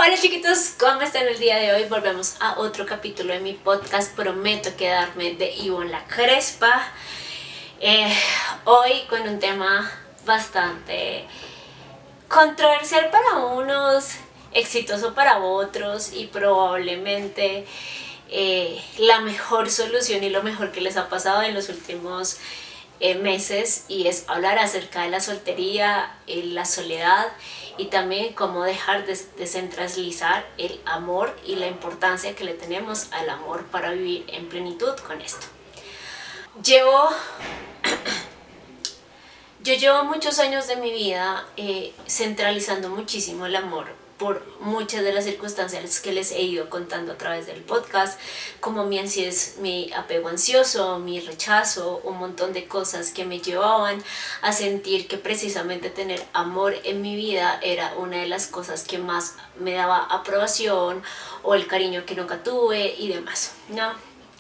Hola chiquitos, ¿cómo están el día de hoy? Volvemos a otro capítulo de mi podcast Prometo Quedarme de Ivonne La Crespa. Hoy con un tema bastante controversial para unos, exitoso para otros y probablemente la mejor solución y lo mejor que les ha pasado en los últimos meses, y es hablar acerca de la soltería, la soledad y también cómo dejar de descentralizar el amor y la importancia que le tenemos al amor para vivir en plenitud con esto. Yo llevo muchos años de mi vida centralizando muchísimo el amor por muchas de las circunstancias que les he ido contando a través del podcast, como mi apego ansioso, mi rechazo, un montón de cosas que me llevaban a sentir que precisamente tener amor en mi vida era una de las cosas que más me daba aprobación o el cariño que nunca tuve y demás, ¿no?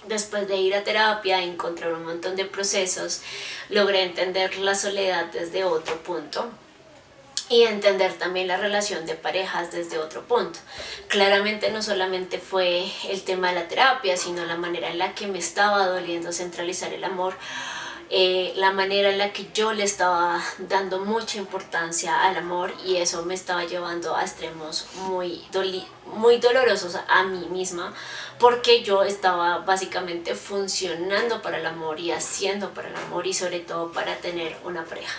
Después de ir a terapia, encontrar un montón de procesos, logré entender la soledad desde otro punto y entender también la relación de parejas desde otro punto. Claramente no solamente fue el tema de la terapia, sino la manera en la que me estaba doliendo centralizar el amor, la manera en la que yo le estaba dando mucha importancia al amor, y eso me estaba llevando a extremos muy dolorosos a mí misma, porque yo estaba básicamente funcionando para el amor y haciendo para el amor y sobre todo para tener una pareja.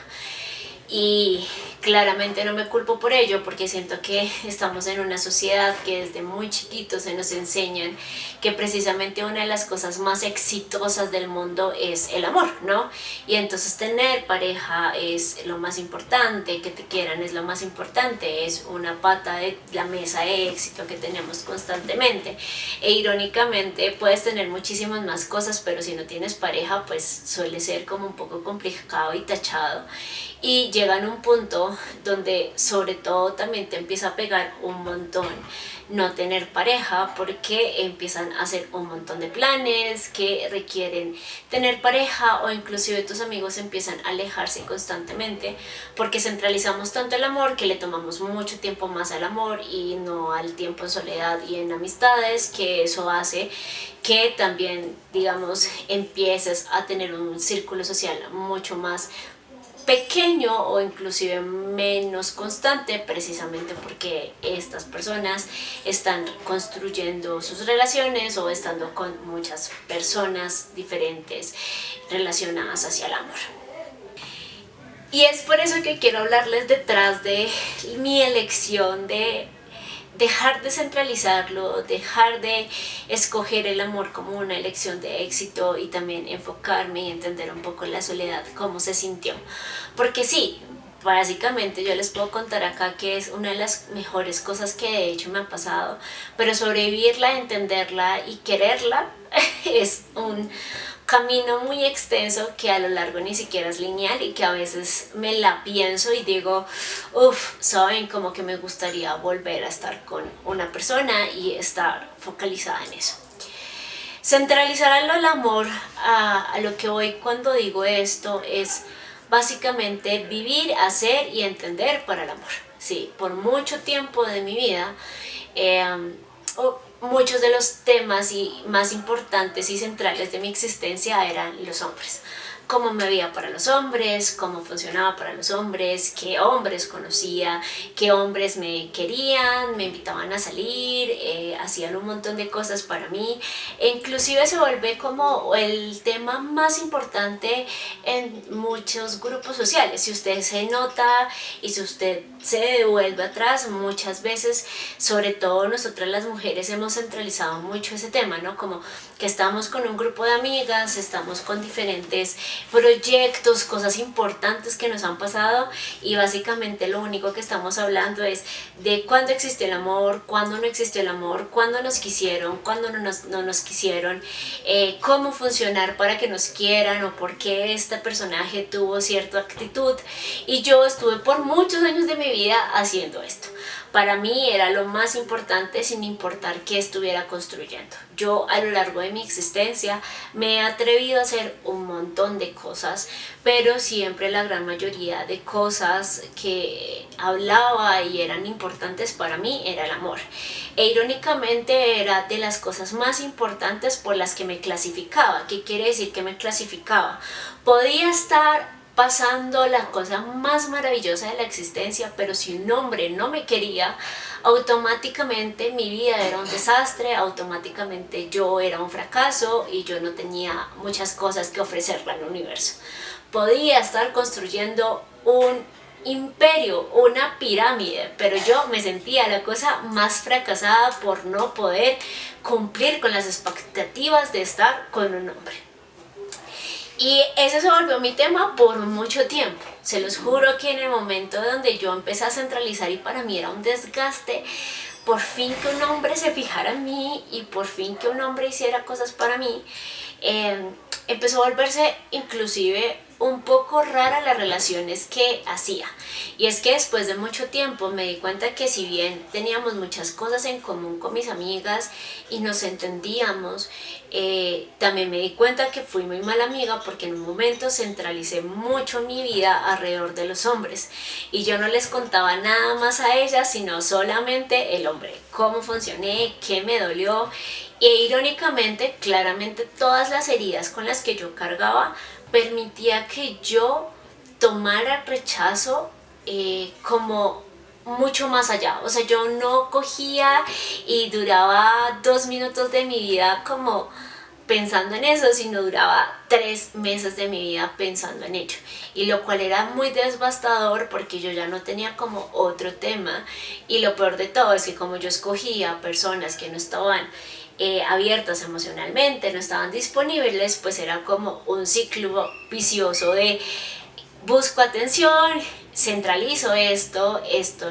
Y claramente no me culpo por ello, porque siento que estamos en una sociedad que desde muy chiquitos se nos enseñan que precisamente una de las cosas más exitosas del mundo es el amor, ¿no? Y entonces tener pareja es lo más importante, que te quieran es lo más importante, es una pata de la mesa de éxito que tenemos constantemente. E irónicamente puedes tener muchísimas más cosas, pero si no tienes pareja pues suele ser como un poco complicado y tachado, y llegan a un punto donde sobre todo también te empieza a pegar un montón no tener pareja, porque empiezan a hacer un montón de planes que requieren tener pareja, o inclusive tus amigos empiezan a alejarse constantemente porque centralizamos tanto el amor que le tomamos mucho tiempo más al amor y no al tiempo en soledad y en amistades, que eso hace que también, digamos, empieces a tener un círculo social mucho más pequeño o inclusive menos constante, precisamente porque estas personas están construyendo sus relaciones o estando con muchas personas diferentes relacionadas hacia el amor. Y es por eso que quiero hablarles detrás de mi elección de dejar de centralizarlo, dejar de escoger el amor como una elección de éxito, y también enfocarme y entender un poco la soledad, cómo se sintió. Porque sí, básicamente yo les puedo contar acá que es una de las mejores cosas que de hecho me ha pasado, pero sobrevivirla, entenderla y quererla es un camino muy extenso que a lo largo ni siquiera es lineal, y que a veces me la pienso y digo, saben, como que me gustaría volver a estar con una persona y estar focalizada en eso. Centralizar el amor, a lo que voy cuando digo esto, es básicamente vivir, hacer y entender para el amor. Sí, por mucho tiempo de mi vida, muchos de los temas más importantes y centrales de mi existencia eran los hombres. Cómo me veía para los hombres, cómo funcionaba para los hombres, qué hombres conocía, qué hombres me querían, me invitaban a salir, hacían un montón de cosas para mí, e inclusive se vuelve como el tema más importante en muchos grupos sociales. Si usted se nota y si usted se devuelve atrás, muchas veces, sobre todo nosotras las mujeres, hemos centralizado mucho ese tema, ¿no? Como que estamos con un grupo de amigas, estamos con diferentes proyectos, cosas importantes que nos han pasado, y básicamente lo único que estamos hablando es de cuándo existió el amor, cuándo no existió el amor, cuándo nos quisieron, cuándo no nos quisieron, cómo funcionar para que nos quieran o por qué este personaje tuvo cierta actitud. Y yo estuve por muchos años de mi vida haciendo esto. Para mí era lo más importante sin importar qué estuviera construyendo. Yo a lo largo de mi existencia me he atrevido a hacer un montón de cosas, pero siempre la gran mayoría de cosas que hablaba y eran importantes para mí era el amor. E irónicamente era de las cosas más importantes por las que me clasificaba. ¿Qué quiere decir que me clasificaba? Podía estar pasando la cosa más maravillosa de la existencia, pero si un hombre no me quería, automáticamente mi vida era un desastre, automáticamente yo era un fracaso y yo no tenía muchas cosas que ofrecerle al universo. Podía estar construyendo un imperio, una pirámide, pero yo me sentía la cosa más fracasada por no poder cumplir con las expectativas de estar con un hombre. Y ese se volvió mi tema por mucho tiempo. Se los juro que en el momento donde yo empecé a centralizar y para mí era un desgaste, por fin que un hombre se fijara en mí y por fin que un hombre hiciera cosas para mí, empezó a volverse inclusive un poco rara las relaciones que hacía. Y es que después de mucho tiempo me di cuenta que si bien teníamos muchas cosas en común con mis amigas y nos entendíamos, también me di cuenta que fui muy mala amiga porque en un momento centralicé mucho mi vida alrededor de los hombres y yo no les contaba nada más a ellas sino solamente el hombre, cómo funcioné, qué me dolió. E irónicamente, claramente todas las heridas con las que yo cargaba permitía que yo tomara el rechazo como mucho más allá. O sea, yo no cogía y duraba 2 minutos de mi vida como pensando en eso, sino duraba 3 meses de mi vida pensando en ello. Y lo cual era muy devastador porque yo ya no tenía como otro tema. Y lo peor de todo es que como yo escogía personas que no estaban abiertas emocionalmente, no estaban disponibles, pues era como un ciclo vicioso de busco atención, centralizo esto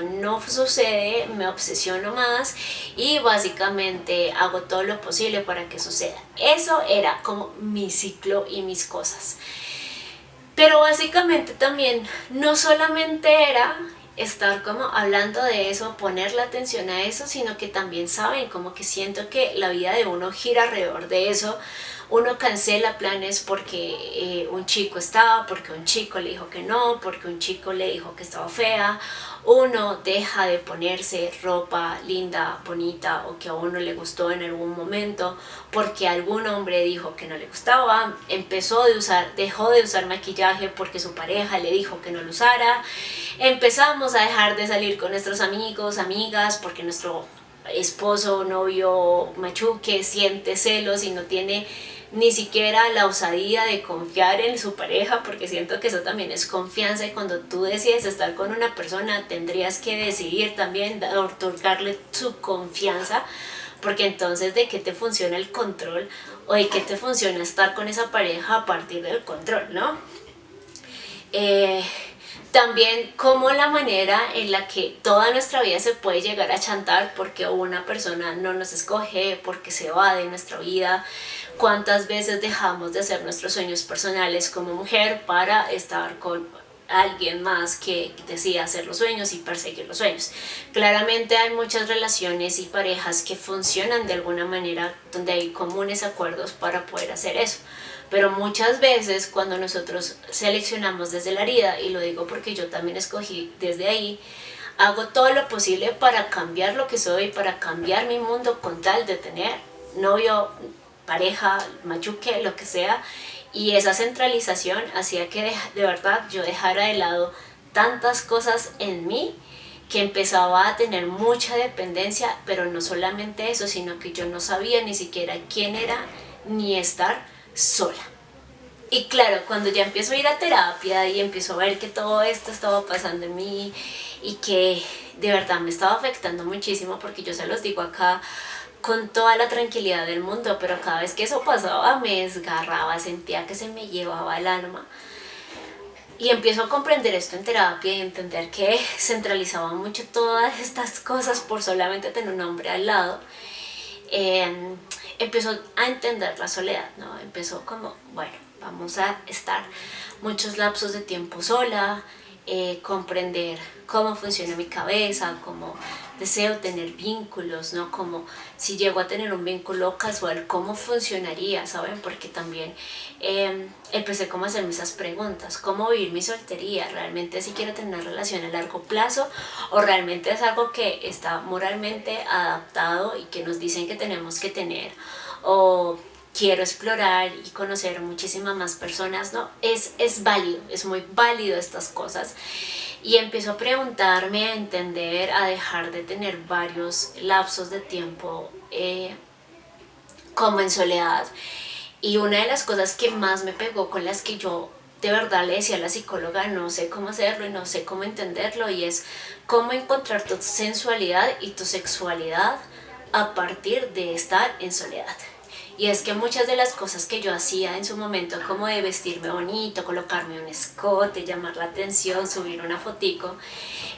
no sucede, me obsesiono más y básicamente hago todo lo posible para que suceda. Eso era como mi ciclo y mis cosas. Pero básicamente también no solamente era estar como hablando de eso, poner la atención a eso, sino que también saben como que siento que la vida de uno gira alrededor de eso. Uno cancela planes porque un chico estaba, porque un chico le dijo que no, porque un chico le dijo que estaba fea. Uno deja de ponerse ropa linda, bonita o que a uno le gustó en algún momento porque algún hombre dijo que no le gustaba. Dejó de usar maquillaje porque su pareja le dijo que no lo usara. Empezamos a dejar de salir con nuestros amigos, amigas, porque nuestro esposo, novio, machuque siente celos y no tiene ni siquiera la osadía de confiar en su pareja, porque siento que eso también es confianza y cuando tú decides estar con una persona tendrías que decidir también otorgarle su confianza, porque entonces de qué te funciona el control o de qué te funciona estar con esa pareja a partir del control, ¿no? También como la manera en la que toda nuestra vida se puede llegar a chantar porque una persona no nos escoge, porque se va de nuestra vida. ¿Cuántas veces dejamos de hacer nuestros sueños personales como mujer para estar con alguien más que decida hacer los sueños y perseguir los sueños? Claramente hay muchas relaciones y parejas que funcionan de alguna manera donde hay comunes acuerdos para poder hacer eso. Pero muchas veces cuando nosotros seleccionamos desde la herida, y lo digo porque yo también escogí desde ahí, hago todo lo posible para cambiar lo que soy, para cambiar mi mundo con tal de tener novio, pareja, machuque, lo que sea. Y esa centralización hacía que de verdad yo dejara de lado tantas cosas en mí que empezaba a tener mucha dependencia, pero no solamente eso, sino que yo no sabía ni siquiera quién era ni estar sola. Y claro, cuando ya empiezo a ir a terapia y empiezo a ver que todo esto estaba pasando en mí y que de verdad me estaba afectando muchísimo, porque yo se los digo acá con toda la tranquilidad del mundo, pero cada vez que eso pasaba me desgarraba, sentía que se me llevaba el alma. Y empiezo a comprender esto en terapia y entender que centralizaba mucho todas estas cosas por solamente tener un hombre al lado. Empezó a entender la soledad, ¿no? Empezó como, bueno, vamos a estar muchos lapsos de tiempo sola, comprender cómo funciona mi cabeza, cómo deseo tener vínculos, ¿no? Como si llego a tener un vínculo casual, ¿cómo funcionaría? ¿Saben? Porque también empecé como a hacerme esas preguntas. ¿Cómo vivir mi soltería? ¿Realmente si quiero tener una relación a largo plazo? ¿O realmente es algo que está moralmente adaptado y que nos dicen que tenemos que tener? ¿O quiero explorar y conocer muchísimas más personas? ¿No? Es válido, es muy válido estas cosas. Y empiezo a preguntarme, a entender, a dejar de tener varios lapsos de tiempo como en soledad. Y una de las cosas que más me pegó, con las que yo de verdad le decía a la psicóloga, no sé cómo hacerlo y no sé cómo entenderlo, y es cómo encontrar tu sensualidad y tu sexualidad a partir de estar en soledad. Y es que muchas de las cosas que yo hacía en su momento, como de vestirme bonito, colocarme un escote, llamar la atención, subir una fotico,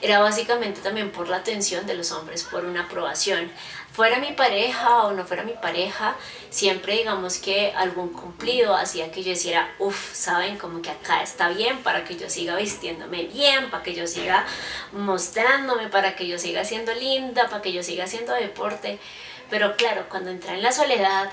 era básicamente también por la atención de los hombres, por una aprobación. Fuera mi pareja o no fuera mi pareja, siempre digamos que algún cumplido hacía que yo hiciera, uff, saben, como que acá está bien, para que yo siga vistiéndome bien, para que yo siga mostrándome, para que yo siga siendo linda, para que yo siga haciendo deporte. Pero claro, cuando entré en la soledad,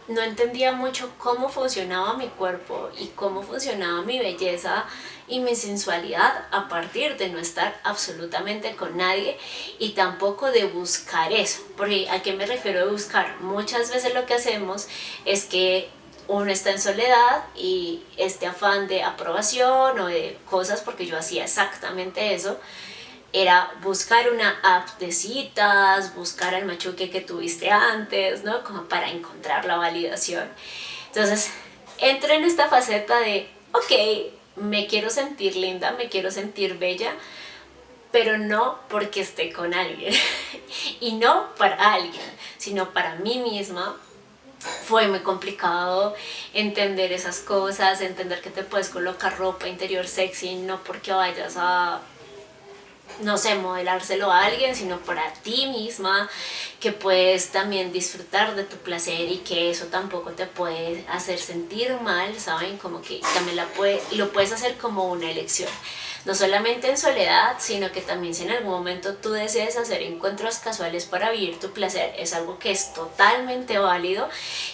no entendía mucho cómo funcionaba mi cuerpo y cómo funcionaba mi belleza y mi sensualidad a partir de no estar absolutamente con nadie y tampoco de buscar eso. Porque ¿a qué me refiero de buscar? Muchas veces lo que hacemos es que uno está en soledad y este afán de aprobación o de cosas, porque yo hacía exactamente eso, era buscar una app de citas, buscar al machuque que tuviste antes, ¿no? Como para encontrar la validación. Entonces, entré en esta faceta de, ok, me quiero sentir linda, me quiero sentir bella, pero no porque esté con alguien y no para alguien, sino para mí misma. Fue muy complicado entender esas cosas, entender que te puedes colocar ropa interior sexy no porque vayas a, no sé, modelárselo a alguien, sino para ti misma, que puedes también disfrutar de tu placer y que eso tampoco te puede hacer sentir mal, ¿saben? Como que también lo puedes hacer como una elección. No solamente en soledad, sino que también si en algún momento tú deseas hacer encuentros casuales para vivir tu placer, es algo que es totalmente válido,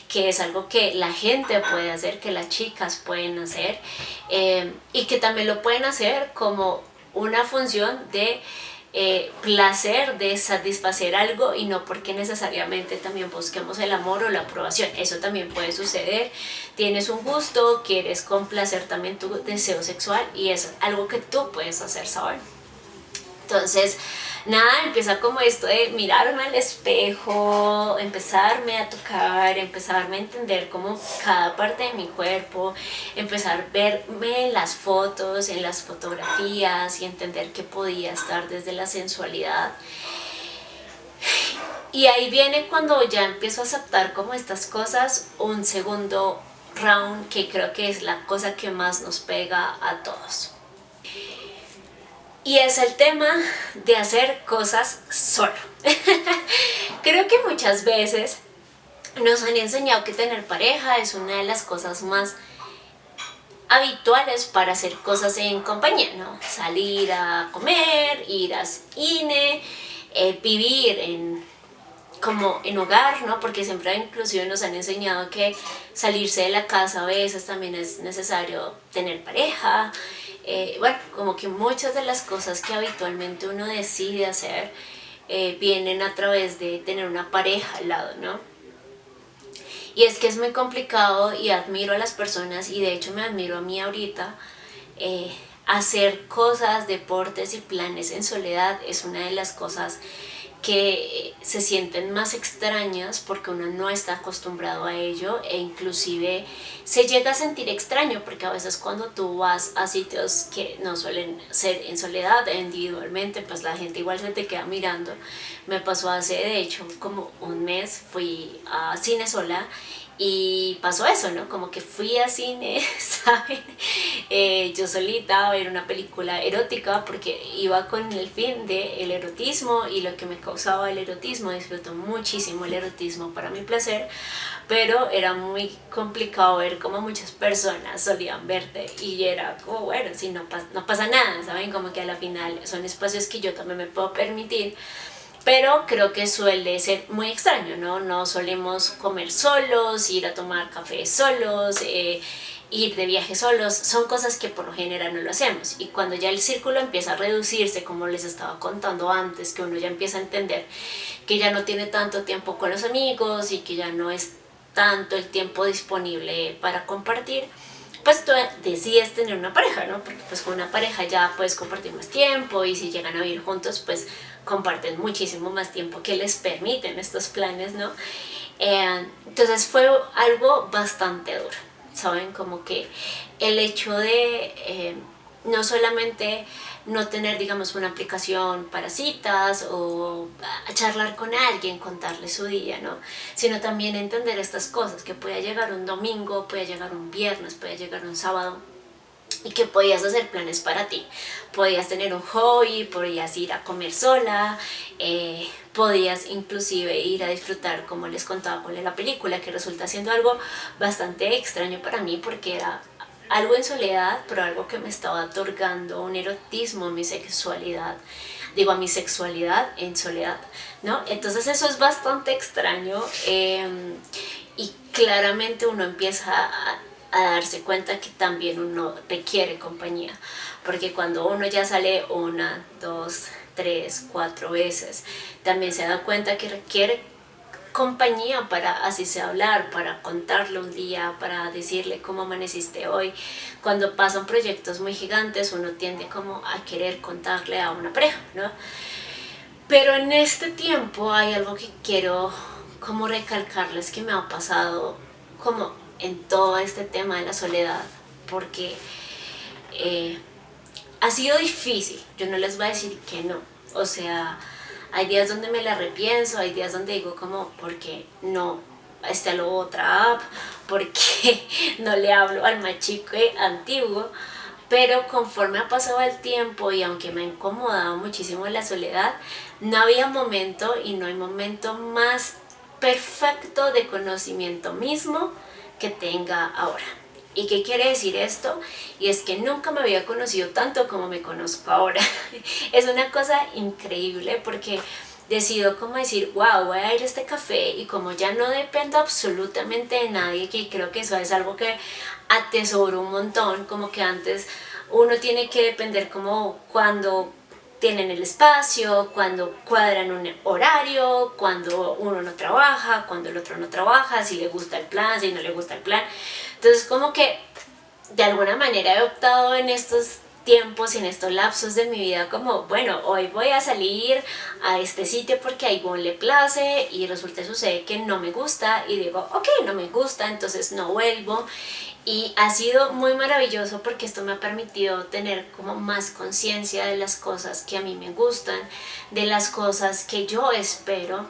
que es algo que la gente puede hacer, que las chicas pueden hacer, y que también lo pueden hacer como una función de placer, de satisfacer algo, y no porque necesariamente también busquemos el amor o la aprobación. Eso también puede suceder. Tienes un gusto, quieres complacer también tu deseo sexual y es algo que tú puedes hacer, ¿saben? Entonces, nada, empieza como esto de mirarme al espejo, empezarme a tocar, empezarme a entender como cada parte de mi cuerpo, empezar a verme en las fotos, en las fotografías y entender que podía estar desde la sensualidad. Y ahí viene cuando ya empiezo a aceptar como estas cosas, un segundo round que creo que es la cosa que más nos pega a todos. Y es el tema de hacer cosas solo. Creo que muchas veces nos han enseñado que tener pareja es una de las cosas más habituales para hacer cosas en compañía, ¿no? Salir a comer, ir a cine, vivir como en hogar, ¿no? Porque siempre inclusive nos han enseñado que salirse de la casa a veces también es necesario tener pareja. Bueno, como que muchas de las cosas que habitualmente uno decide hacer vienen a través de tener una pareja al lado, ¿no? Y es que es muy complicado y admiro a las personas, y de hecho me admiro a mí ahorita. Hacer cosas, deportes y planes en soledad es una de las cosas que se sienten más extrañas porque uno no está acostumbrado a ello, e inclusive se llega a sentir extraño porque a veces cuando tú vas a sitios que no suelen ser en soledad, individualmente, pues la gente igual se te queda mirando. Me pasó hace de hecho como un mes, fui a cine sola y pasó eso, ¿no? Como que fui a cine, ¿saben? Yo solita a ver una película erótica porque iba con el fin del erotismo y lo que me causaba el erotismo. Disfruto muchísimo el erotismo para mi placer, pero era muy complicado ver cómo muchas personas solían verte y era como, bueno, si no pasa nada, ¿saben? Como que a la final son espacios que yo también me puedo permitir. pero creo que suele ser muy extraño, ¿no? No solemos comer solos, ir a tomar café solos, ir de viaje solos, son cosas que por lo general no lo hacemos. Y cuando ya el círculo empieza a reducirse, como les estaba contando antes, que uno ya empieza a entender que ya no tiene tanto tiempo con los amigos y que ya no es tanto el tiempo disponible para compartir, pues tú decides tener una pareja, ¿no? Porque pues con una pareja ya puedes compartir más tiempo y si llegan a vivir juntos, pues comparten muchísimo más tiempo que les permiten estos planes, ¿no? Entonces fue algo bastante duro, ¿saben? Como que el hecho de no solamente no tener, digamos, una aplicación para citas o a charlar con alguien, contarle su día, ¿no? Sino también entender estas cosas, que pueda llegar un domingo, puede llegar un viernes, puede llegar un sábado y que podías hacer planes para ti. Podías tener un hobby, podías ir a comer sola, podías inclusive ir a disfrutar, como les contaba con la película, que resulta siendo algo bastante extraño para mí porque era algo en soledad, pero algo que me estaba otorgando un erotismo a mi sexualidad, digo a mi sexualidad en soledad, ¿no? Entonces eso es bastante extraño y claramente uno empieza a darse cuenta que también uno requiere compañía, porque cuando uno ya sale 1, 2, 3, 4 veces, también se da cuenta que requiere compañía para así sea hablar, para contarle un día, para decirle cómo amaneciste hoy. Cuando pasan proyectos muy gigantes uno tiende como a querer contarle a una pareja, ¿no? Pero en este tiempo hay algo que quiero como recalcarles que me ha pasado como en todo este tema de la soledad, porque ha sido difícil, yo no les voy a decir que no, o sea, hay días donde me la repienso, hay días donde digo como, ¿por qué no está la otra app? ¿Por qué no le hablo al machique antiguo? Pero conforme ha pasado el tiempo y aunque me ha incomodado muchísimo la soledad, no había momento y no hay momento más perfecto de conocimiento mismo que tenga ahora. ¿Y qué quiere decir esto? Y es que nunca me había conocido tanto como me conozco ahora. Es una cosa increíble porque decido como decir, wow, voy a ir a este café y como ya no dependo absolutamente de nadie, que creo que eso es algo que atesoro un montón, como que antes uno tiene que depender como cuando tienen el espacio, cuando cuadran un horario, cuando uno no trabaja, cuando el otro no trabaja, si le gusta el plan, si no le gusta el plan. Entonces como que de alguna manera he optado en estos tiempos, en estos lapsos de mi vida como, bueno, hoy voy a salir a este sitio porque a Ivonne le place y resulta sucede que no me gusta y digo, ok, no me gusta, entonces no vuelvo. Y ha sido muy maravilloso porque esto me ha permitido tener como más conciencia de las cosas que a mí me gustan, de las cosas que yo espero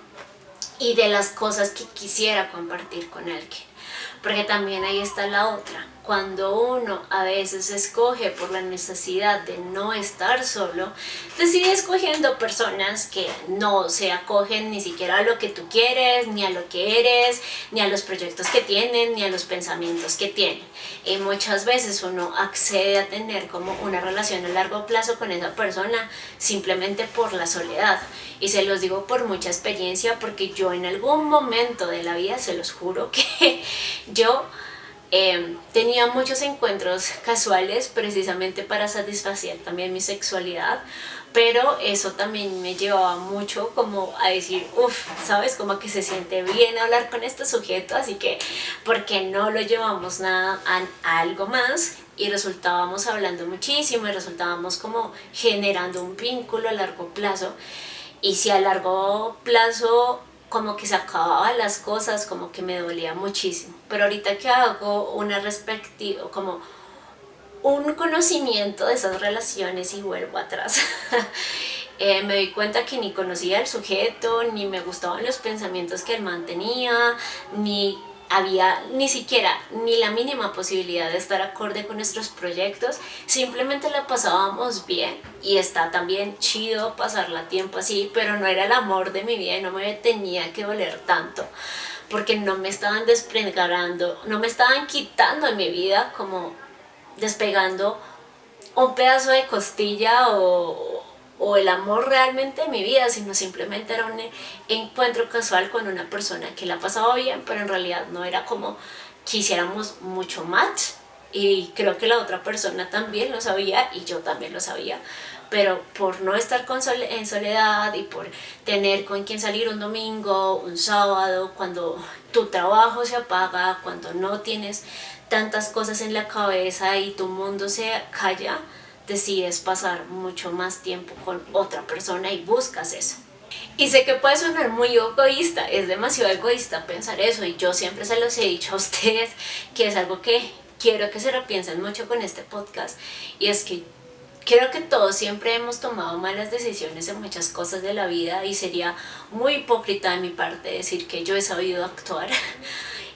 y de las cosas que quisiera compartir con alguien. Porque también ahí está la otra. Cuando uno a veces escoge por la necesidad de no estar solo, decide escogiendo personas que no se acogen ni siquiera a lo que tú quieres, ni a lo que eres, ni a los proyectos que tienen, ni a los pensamientos que tienen. Y muchas veces uno accede a tener como una relación a largo plazo con esa persona simplemente por la soledad. Y se los digo por mucha experiencia porque yo en algún momento de la vida, se los juro que yo tenía muchos encuentros casuales precisamente para satisfacer también mi sexualidad, pero eso también me llevaba mucho como a decir, uff, ¿sabes? Como que se siente bien hablar con este sujeto, así que ¿por qué no lo llevamos nada a algo más? Y resultábamos hablando muchísimo y resultábamos como generando un vínculo a largo plazo. Y si a largo plazo como que se acababan las cosas, como que me dolía muchísimo. Pero ahorita que hago una respectiva, como un conocimiento de esas relaciones y vuelvo atrás, me doy cuenta que ni conocía al sujeto, ni me gustaban los pensamientos que él mantenía, ni había ni siquiera ni la mínima posibilidad de estar acorde con nuestros proyectos, simplemente la pasábamos bien y está también chido pasarla tiempo así, pero no era el amor de mi vida y no me tenía que doler tanto porque no me estaban desprengarando, no me estaban quitando en mi vida como despegando un pedazo de costilla o el amor realmente de mi vida, sino simplemente era un encuentro casual con una persona que la pasaba bien, pero en realidad no era como quisiéramos mucho match. Y creo que la otra persona también lo sabía y yo también lo sabía, pero por no estar en soledad y por tener con quien salir un domingo, un sábado, cuando tu trabajo se apaga, cuando no tienes tantas cosas en la cabeza y tu mundo se calla, decides pasar mucho más tiempo con otra persona y buscas eso. Y sé que puede sonar muy egoísta, es demasiado egoísta pensar eso, y yo siempre se los he dicho a ustedes, que es algo que quiero que se lo piensen mucho con este podcast, y es que creo que todos siempre hemos tomado malas decisiones en muchas cosas de la vida, y sería muy hipócrita de mi parte decir que yo he sabido actuar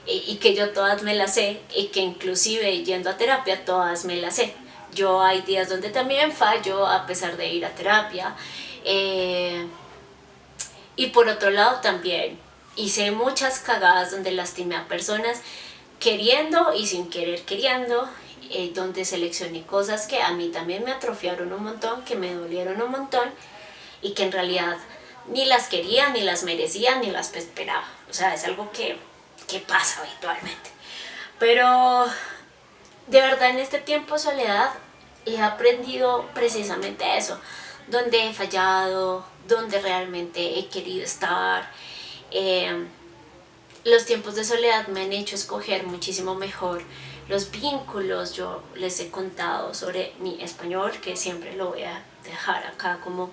y que yo todas me las sé, y que inclusive yendo a terapia todas me las sé. Yo hay días donde también fallo a pesar de ir a terapia. Y por otro lado también hice muchas cagadas donde lastimé a personas queriendo y sin querer queriendo, donde seleccioné cosas que a mí también me atrofiaron un montón, que me dolieron un montón y que en realidad ni las quería, ni las merecía, ni las esperaba. O sea, es algo que pasa habitualmente. Pero de verdad en este tiempo de soledad he aprendido precisamente eso, donde he fallado, donde realmente he querido estar. Los tiempos de soledad me han hecho escoger muchísimo mejor los vínculos. Yo les he contado sobre mi español, que siempre lo voy a dejar acá como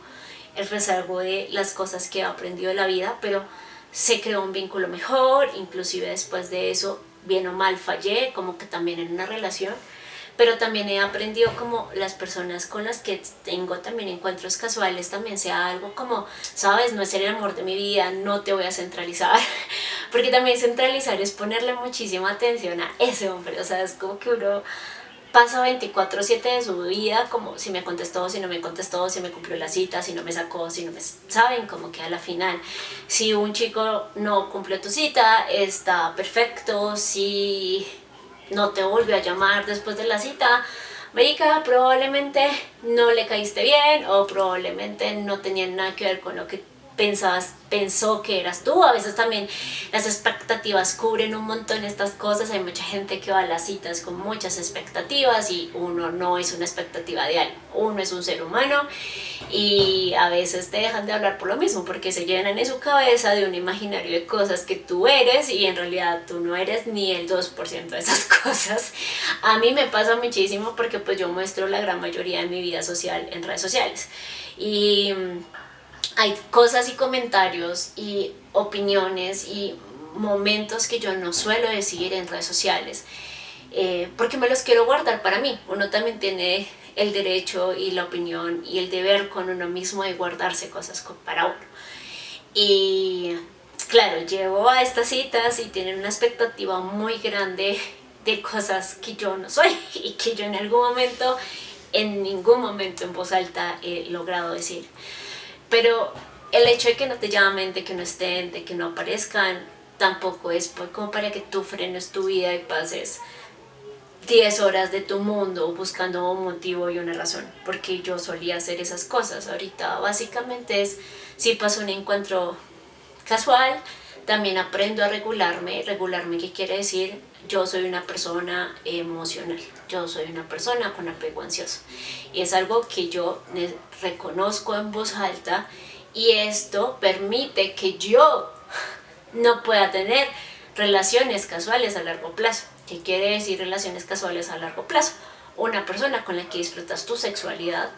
el rezago de las cosas que he aprendido de la vida, pero se creó un vínculo mejor. Inclusive después de eso, bien o mal, fallé como que también en una relación, pero también he aprendido como las personas con las que tengo también encuentros casuales también sea algo como, sabes, no es el amor de mi vida, no te voy a centralizar, porque también centralizar es ponerle muchísima atención a ese hombre. O sea, es como que uno pasa 24/7 de su vida, como si me contestó, si no me contestó, si me cumplió la cita, si no me sacó, si no me... Saben, como que a la final, si un chico no cumplió tu cita, está perfecto. Si no te volvió a llamar después de la cita, marica, probablemente no le caíste bien, o probablemente no tenía nada que ver con lo que pensó que eras tú. A veces también las expectativas cubren un montón estas cosas. Hay mucha gente que va a las citas con muchas expectativas y uno no es una expectativa de algo, uno es un ser humano, y a veces te dejan de hablar por lo mismo, porque se llenan en su cabeza de un imaginario de cosas que tú eres y en realidad tú no eres ni el 2% de esas cosas. A mí me pasa muchísimo porque pues yo muestro la gran mayoría de mi vida social en redes sociales, y hay cosas y comentarios y opiniones y momentos que yo no suelo decir en redes sociales, porque me los quiero guardar para mí. Uno también tiene el derecho y la opinión y el deber con uno mismo de guardarse cosas para uno. Y claro, llego a estas citas y tienen una expectativa muy grande de cosas que yo no soy y que yo en ningún momento en voz alta he logrado decir. Pero el hecho de que no te llamen, de que no estén, de que no aparezcan, tampoco es como para que tú frenes tu vida y pases 10 horas de tu mundo buscando un motivo y una razón, porque yo solía hacer esas cosas. Ahorita básicamente es, si paso un encuentro casual, también aprendo a regularme. Regularme, ¿qué quiere decir? Yo soy una persona emocional, yo soy una persona con apego ansioso, y es algo que yo reconozco en voz alta, y esto permite que yo no pueda tener relaciones casuales a largo plazo. ¿Qué quiere decir relaciones casuales a largo plazo? Una persona con la que disfrutas tu sexualidad,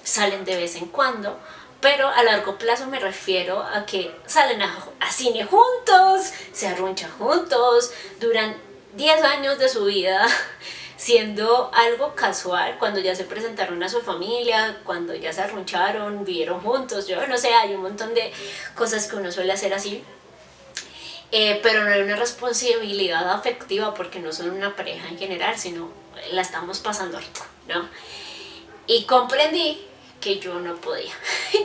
salen de vez en cuando, pero a largo plazo me refiero a que salen a cine juntos, se arrunchan juntos, duran 10 años de su vida siendo algo casual, cuando ya se presentaron a su familia, cuando ya se arruncharon, vivieron juntos. Yo no sé, hay un montón de cosas que uno suele hacer así, pero no hay una responsabilidad afectiva porque no son una pareja en general, sino la estamos pasando rico, ¿no? Y comprendí que yo no podía,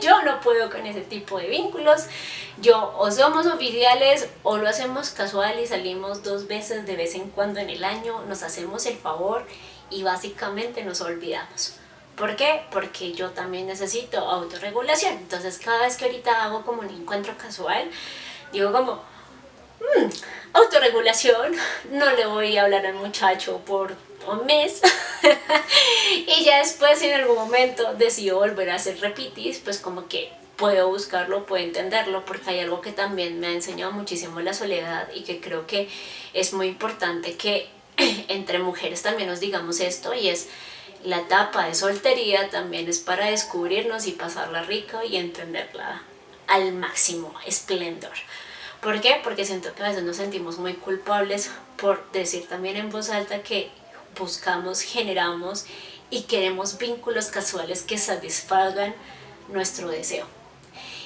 yo no puedo con ese tipo de vínculos. Yo, o somos oficiales o lo hacemos casual y salimos 2 veces de vez en cuando en el año, nos hacemos el favor y básicamente nos olvidamos. ¿Por qué? Porque yo también necesito autorregulación. Entonces cada vez que ahorita hago como un encuentro casual, digo como, autorregulación, no le voy a hablar al muchacho por un mes y ya después si en algún momento decido volver a hacer repitis, pues como que puedo buscarlo, puedo entenderlo, porque hay algo que también me ha enseñado muchísimo la soledad y que creo que es muy importante que entre mujeres también nos digamos esto, y es la etapa de soltería también es para descubrirnos y pasarla rico y entenderla al máximo esplendor. ¿Por qué? Porque siento que a veces nos sentimos muy culpables por decir también en voz alta que buscamos, generamos y queremos vínculos casuales que satisfagan nuestro deseo.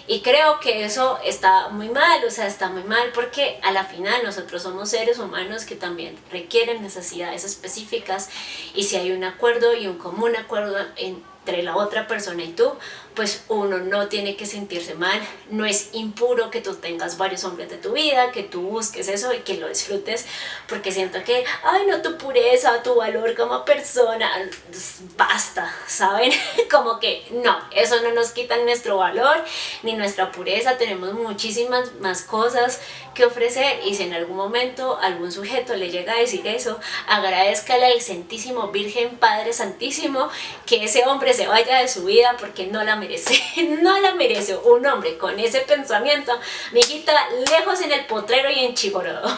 Y creo que eso está muy mal, o sea, está muy mal porque a la final nosotros somos seres humanos que también requieren necesidades específicas, y si hay un acuerdo y un común acuerdo entre la otra persona y tú, pues uno no tiene que sentirse mal. No es impuro que tú tengas varios hombres de tu vida, que tú busques eso y que lo disfrutes, porque siento que, ay no, tu pureza, tu valor como persona, basta, ¿saben? Como que no, eso no nos quita nuestro valor ni nuestra pureza. Tenemos muchísimas más cosas que ofrecer, y si en algún momento algún sujeto le llega a decir eso, agradezcale al Santísimo Virgen Padre Santísimo que ese hombre se vaya de su vida, porque no la merece. No la merece un hombre con ese pensamiento, mijita, lejos en el potrero y en Chigorodo.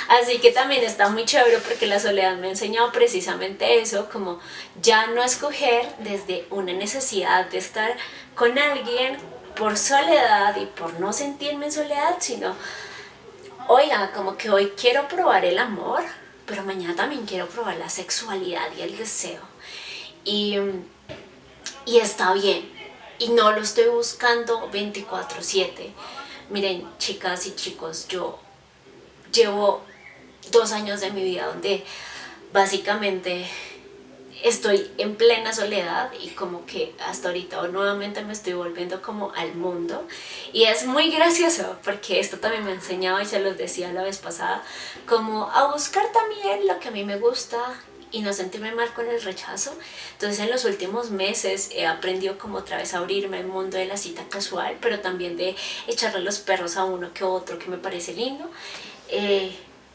Así que también está muy chévere, porque la soledad me ha enseñado precisamente eso, como ya no escoger desde una necesidad de estar con alguien por soledad y por no sentirme en soledad, sino, oiga, como que hoy quiero probar el amor, pero mañana también quiero probar la sexualidad y el deseo. Y, y está bien. Y no lo estoy buscando 24/7. Miren, chicas y chicos, yo llevo 2 años de mi vida donde básicamente estoy en plena soledad, y como que hasta ahorita nuevamente me estoy volviendo como al mundo, y es muy gracioso porque esto también me ha enseñado, y se los decía la vez pasada, como a buscar también lo que a mí me gusta y no sentirme mal con el rechazo. Entonces en los últimos meses he aprendido como otra vez a abrirme al mundo de la cita casual, pero también de echarle los perros a uno que otro que me parece lindo,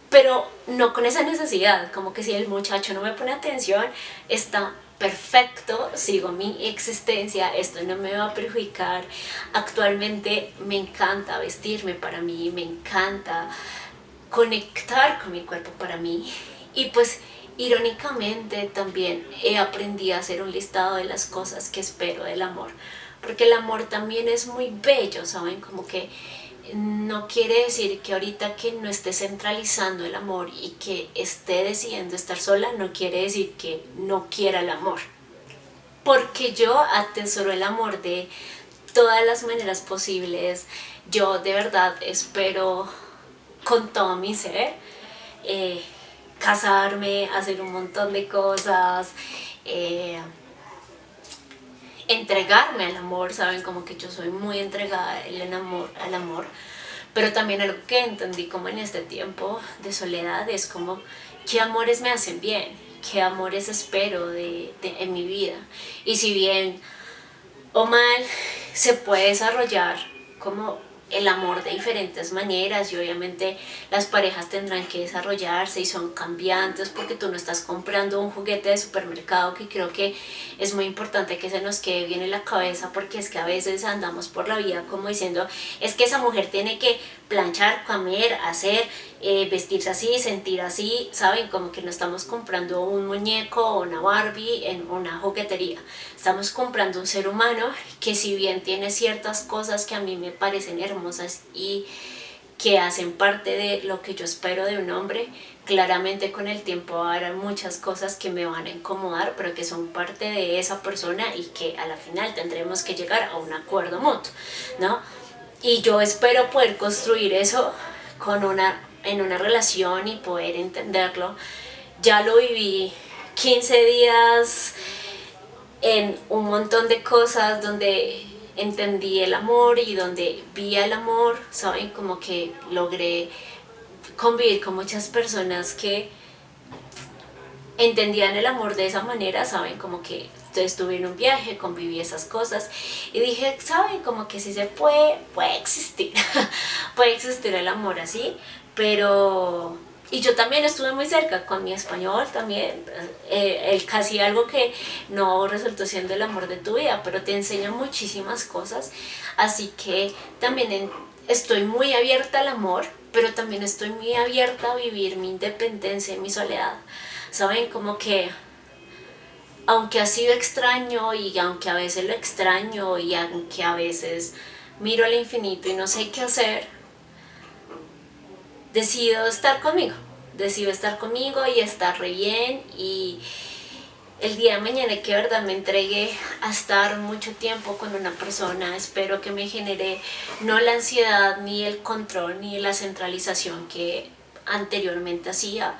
pero no con esa necesidad, como que si el muchacho no me pone atención, está perfecto, sigo mi existencia, esto no me va a perjudicar. Actualmente me encanta vestirme para mí, me encanta conectar con mi cuerpo para mí, y pues irónicamente también he aprendido a hacer un listado de las cosas que espero del amor, porque el amor también es muy bello, ¿saben? Como que no quiere decir que ahorita que no esté centralizando el amor y que esté decidiendo estar sola, no quiere decir que no quiera el amor, porque yo atesoro el amor de todas las maneras posibles. Yo de verdad espero con todo mi ser casarme, hacer un montón de cosas, entregarme al amor, ¿saben? Como que yo soy muy entregada al amor, pero también algo que entendí como en este tiempo de soledad es como qué amores me hacen bien, qué amores espero en mi vida, y si bien o mal se puede desarrollar como el amor de diferentes maneras, y obviamente las parejas tendrán que desarrollarse y son cambiantes, porque tú no estás comprando un juguete de supermercado, que creo que es muy importante que se nos quede bien en la cabeza, porque es que a veces andamos por la vida como diciendo, es que esa mujer tiene que planchar, comer, hacer, vestirse así, sentir así, ¿saben? Como que no estamos comprando un muñeco o una Barbie en una juguetería, estamos comprando un ser humano que, si bien tiene ciertas cosas que a mí me parecen hermosas y que hacen parte de lo que yo espero de un hombre, claramente con el tiempo habrá muchas cosas que me van a incomodar, pero que son parte de esa persona y que a la final tendremos que llegar a un acuerdo mutuo, ¿no? Y yo espero poder construir eso en una relación y poder entenderlo. Ya lo viví 15 días en un montón de cosas donde entendí el amor y donde vi el amor, ¿saben? Como que logré convivir con muchas personas que entendían el amor de esa manera, ¿saben? Como que estuve en un viaje, conviví esas cosas y dije, ¿saben? Como que sí se puede existir, puede existir el amor así, pero... Y yo también estuve muy cerca con mi español también, casi algo que no resultó siendo el amor de tu vida, pero te enseña muchísimas cosas, así que también estoy muy abierta al amor, pero también estoy muy abierta a vivir mi independencia y mi soledad. ¿Saben? Como que aunque ha sido extraño y aunque a veces lo extraño y aunque a veces miro al infinito y no sé qué hacer, decido estar conmigo y estar re bien, y el día de mañana que de verdad me entregue a estar mucho tiempo con una persona, espero que me genere no la ansiedad ni el control ni la centralización que anteriormente hacía,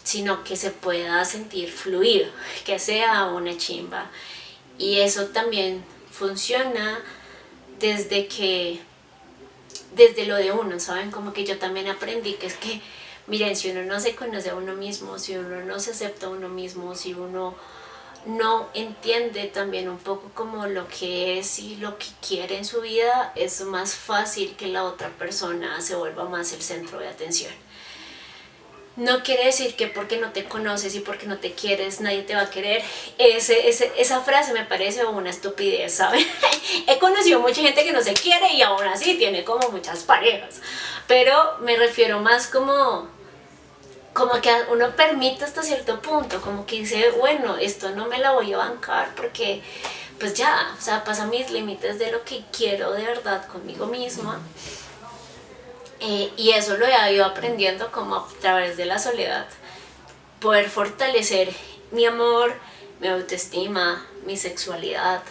sino que se pueda sentir fluido, que sea una chimba. Y eso también funciona desde lo de uno, ¿saben? Como que yo también aprendí que es que, miren, si uno no se conoce a uno mismo, si uno no se acepta a uno mismo, si uno no entiende también un poco como lo que es y lo que quiere en su vida, es más fácil que la otra persona se vuelva más el centro de atención. No quiere decir que porque no te conoces y porque no te quieres nadie te va a querer. Esa frase me parece una estupidez, ¿saben? He conocido mucha gente que no se quiere y aún así tiene como muchas parejas. Pero me refiero más como que uno permite hasta cierto punto, como que dice, bueno, esto no me la voy a bancar porque pues ya, o sea, pasa mis límites de lo que quiero de verdad conmigo misma. Y eso lo he ido aprendiendo como a través de la soledad, poder fortalecer mi amor, mi autoestima, mi sexualidad,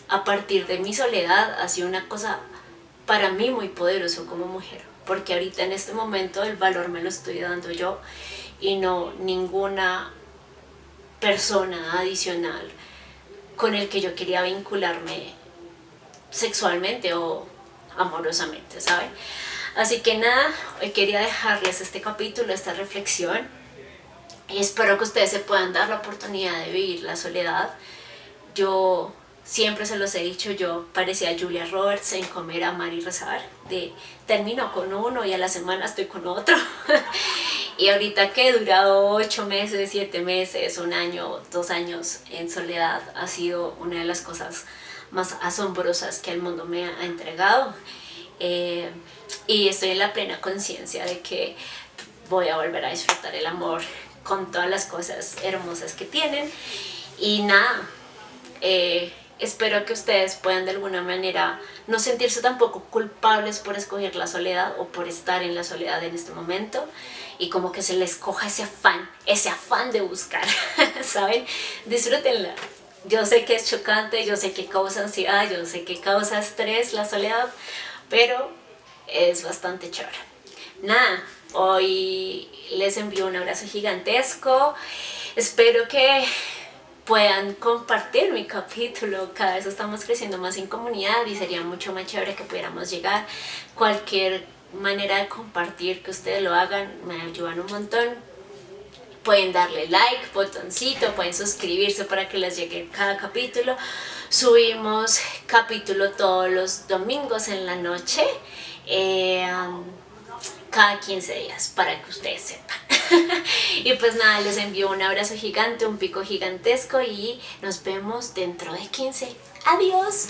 a partir de mi soledad ha sido una cosa para mí muy poderoso como mujer, porque ahorita en este momento el valor me lo estoy dando yo y no ninguna persona adicional con el que yo quería vincularme sexualmente o amorosamente, ¿saben? Así que nada, hoy quería dejarles este capítulo, esta reflexión, y espero que ustedes se puedan dar la oportunidad de vivir la soledad. Yo siempre se los he dicho, yo parecía Julia Roberts en Comer, Amar y Rezar, de termino con uno y a la semana estoy con otro. Y ahorita que he durado 8 meses, 7 meses, 1 año, 2 años en soledad, ha sido una de las cosas más asombrosas que el mundo me ha entregado. Y estoy en la plena conciencia de que voy a volver a disfrutar el amor con todas las cosas hermosas que tienen. Y nada, espero que ustedes puedan de alguna manera no sentirse tampoco culpables por escoger la soledad o por estar en la soledad en este momento, y como que se les coja ese afán de buscar, ¿saben? Disfrútenla. Yo sé que es chocante, yo sé que causa ansiedad, yo sé que causa estrés la soledad, pero es bastante chévere. Nada, hoy les envío un abrazo gigantesco. Espero que puedan compartir mi capítulo. Cada vez estamos creciendo más en comunidad y sería mucho más chévere que pudiéramos llegar. Cualquier manera de compartir que ustedes lo hagan me ayudan un montón. Pueden darle like, botoncito, pueden suscribirse para que les llegue cada capítulo. Subimos capítulo todos los domingos en la noche, cada 15 días, para que ustedes sepan. Y pues nada, les envío un abrazo gigante, un pico gigantesco, y nos vemos dentro de 15. Adiós.